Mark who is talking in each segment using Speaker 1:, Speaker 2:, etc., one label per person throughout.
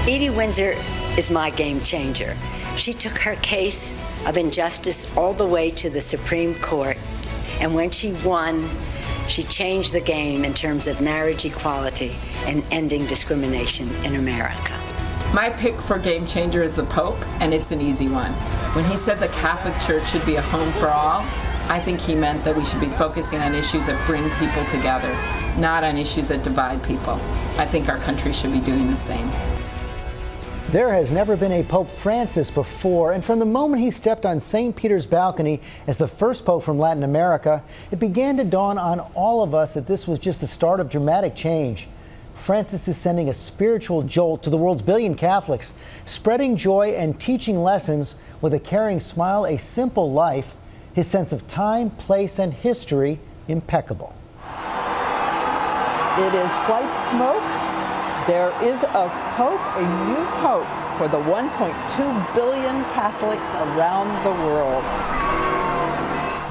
Speaker 1: Edie Windsor is my game changer. She took her case of injustice all the way to the Supreme Court, and when she won, she changed the game in terms of marriage equality and ending discrimination in America.
Speaker 2: My pick for game changer is the Pope, and it's an easy one. When he said the Catholic Church should be a home for all, I think he meant that we should be focusing on issues that bring people together, not on issues that divide people. I think our country should be doing the same.
Speaker 3: There has never been a Pope Francis before, and from the moment he stepped on St. Peter's balcony as the first Pope from Latin America, it began to dawn on all of us that this was just the start of dramatic change. Francis is sending a spiritual jolt to the world's billion Catholics, spreading joy and teaching lessons with a caring smile, a simple life, his sense of time, place, and history impeccable.
Speaker 4: It is white smoke. There is a pope, a new pope, for the 1.2 billion Catholics around the world.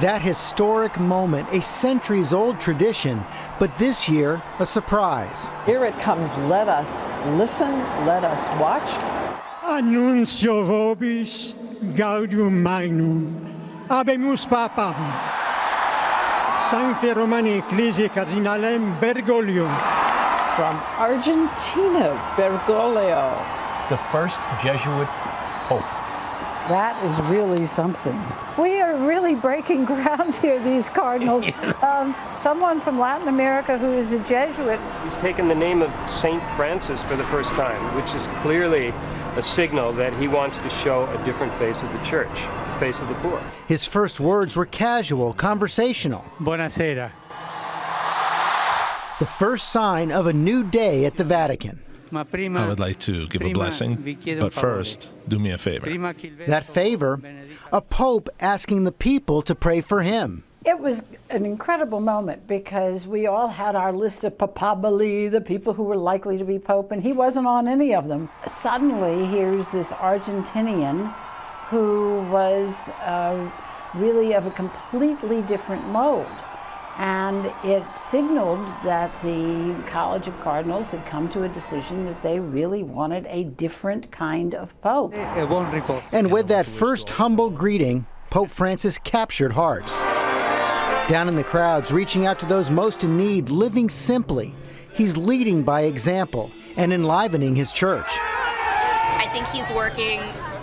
Speaker 3: That historic moment, a centuries-old tradition, but this year, a surprise.
Speaker 4: Here it comes. Let us listen, let us watch.
Speaker 5: Annuncio vobis gaudium magnum, habemus papam, Sancte Romani Ecclesiae Cardinalem Bergoglio.
Speaker 4: From Argentina, Bergoglio.
Speaker 6: The first Jesuit pope.
Speaker 7: That is really something. We are really breaking ground here, these cardinals. Someone from Latin America who is a Jesuit.
Speaker 8: He's taken the name of Saint Francis for the first time, which is clearly a signal that he wants to show a different face of the church, face of the poor.
Speaker 3: His first words were casual, conversational.
Speaker 5: Buonasera.
Speaker 3: The first sign of a new day at the Vatican.
Speaker 9: I would like to give a blessing, but first, do me a favor.
Speaker 3: That favor, a pope asking the people to pray for him.
Speaker 7: It was an incredible moment because we all had our list of papabili, the people who were likely to be pope, and he wasn't on any of them. Suddenly, here's this Argentinian who was really of a completely different mold. And it signaled that the College of Cardinals had come to a decision that they really wanted a different kind of pope.
Speaker 3: And with that first humble greeting, Pope Francis captured hearts. Down in the crowds, reaching out to those most in need, living simply, he's leading by example and enlivening his church.
Speaker 10: I think he's working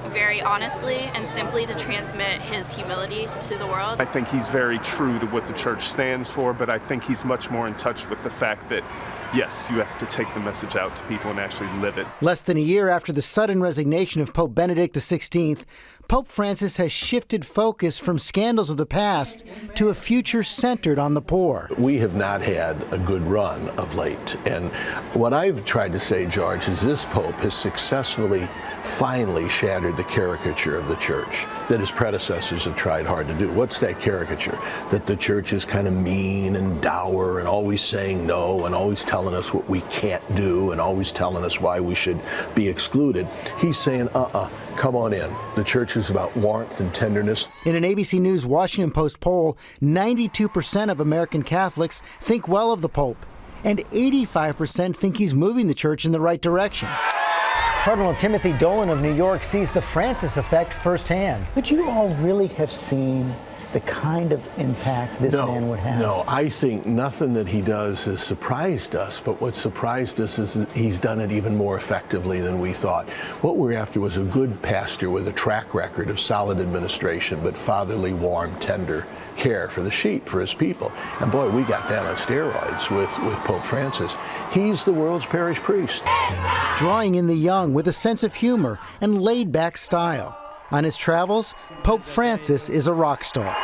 Speaker 10: very honestly and simply to transmit his humility to the world.
Speaker 11: I think he's very true to what the church stands for, but I think he's much more in touch with the fact that, yes, you have to take the message out to people and actually live it.
Speaker 3: Less than a year after the sudden resignation of Pope Benedict XVI, Pope Francis has shifted focus from scandals of the past to a future centered on the poor.
Speaker 12: We have not had a good run of late, and what I've tried to say, George, is this Pope has successfully finally shattered the caricature of the church that his predecessors have tried hard to do. What's that caricature? That the church is kind of mean and dour and always saying no and always telling us what we can't do and always telling us why we should be excluded. He's saying, come on in. The church is about warmth and tenderness.
Speaker 3: In an ABC News Washington Post poll, 92% of American Catholics think well of the Pope, and 85% think he's moving the church in the right direction. Cardinal Timothy Dolan of New York sees the Francis effect firsthand. Would you all really have seen the kind of impact this man would have?
Speaker 12: No, I think nothing that he does has surprised us, but what surprised us is that he's done it even more effectively than we thought. What we're after was a good pastor with a track record of solid administration, but fatherly, warm, tender care for the sheep, for his people. And boy, we got that on steroids with Pope Francis. He's the world's parish priest.
Speaker 3: Drawing in the young with a sense of humor and laid-back style. On his travels, Pope Francis is a rock star,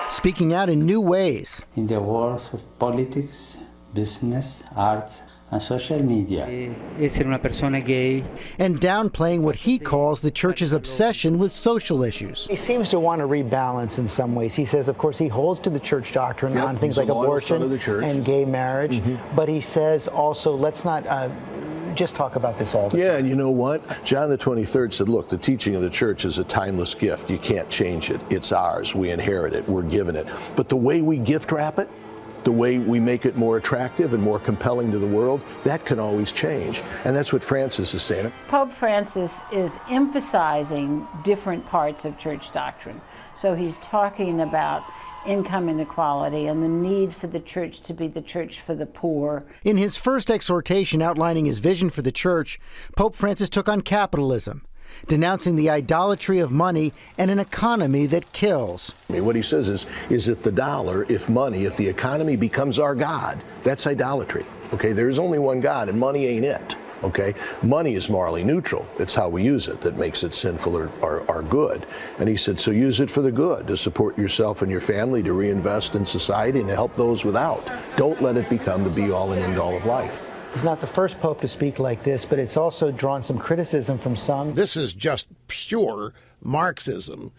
Speaker 3: speaking out in new ways.
Speaker 13: In the worlds of politics, business, arts, and social media.
Speaker 3: Essere una persona gay. And downplaying what he calls the church's obsession with social issues. He seems to want to rebalance in some ways. He says, of course, he holds to the church doctrine on things like abortion and gay marriage, but he says also, let's not just talk about this all the time.
Speaker 12: Yeah, and you know what? John the 23rd said, look, the teaching of the church is a timeless gift. You can't change it. It's ours. We inherit it. We're given it. But the way we gift wrap it, the way we make it more attractive and more compelling to the world, that can always change. And that's what Francis is saying.
Speaker 7: Pope Francis is emphasizing different parts of church doctrine. So he's talking about income inequality and the need for the church to be the church for the poor.
Speaker 3: In his first exhortation outlining his vision for the church, Pope Francis took on capitalism, denouncing the idolatry of money and an economy that kills.
Speaker 12: I mean, what he says is if the dollar, if money, if the economy becomes our God, that's idolatry. Okay, there's only one God and money ain't it. Okay, money is morally neutral. It's how we use it that makes it sinful or good. And he said, so use it for the good, to support yourself and your family, to reinvest in society and to help those without. Don't let it become the be-all and end-all of life.
Speaker 3: He's not the first pope to speak like this, but it's also drawn some criticism from some.
Speaker 14: This is just pure Marxism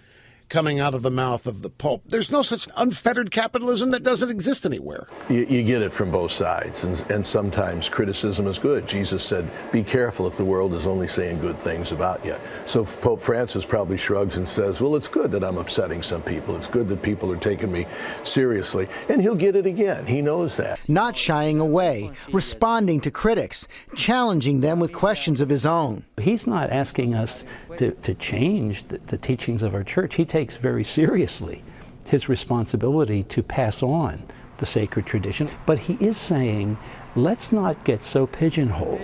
Speaker 14: coming out of the mouth of the Pope. There's no such unfettered capitalism. That doesn't exist anywhere.
Speaker 12: You get it from both sides, and sometimes criticism is good. Jesus said, be careful if the world is only saying good things about you. So Pope Francis probably shrugs and says, well, it's good that I'm upsetting some people. It's good that people are taking me seriously. And he'll get it again. He knows that.
Speaker 3: Not shying away, responding to critics, challenging them with questions of his own.
Speaker 15: He's not asking us to change the teachings of our church. He takes very seriously his responsibility to pass on the sacred tradition. But he is saying, let's not get so pigeonholed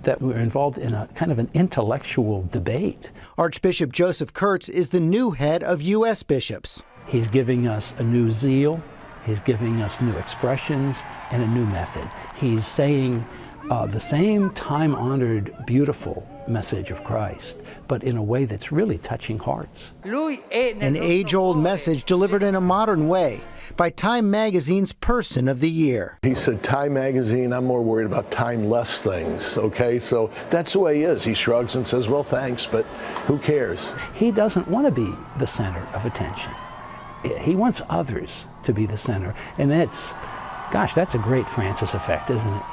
Speaker 15: that we're involved in a kind of an intellectual debate.
Speaker 3: Archbishop Joseph Kurtz is the new head of U.S. bishops.
Speaker 15: He's giving us a new zeal, he's giving us new expressions, and a new method. He's saying the same time-honored, beautiful message of Christ, but in a way that's really touching hearts.
Speaker 3: An age-old message delivered in a modern way by Time Magazine's Person of the Year.
Speaker 12: He said, Time Magazine, I'm more worried about timeless things, okay? So that's the way he is. He shrugs and says, well, thanks, but who cares?
Speaker 15: He doesn't want to be the center of attention. He wants others to be the center, and that's a great Francis effect, isn't it?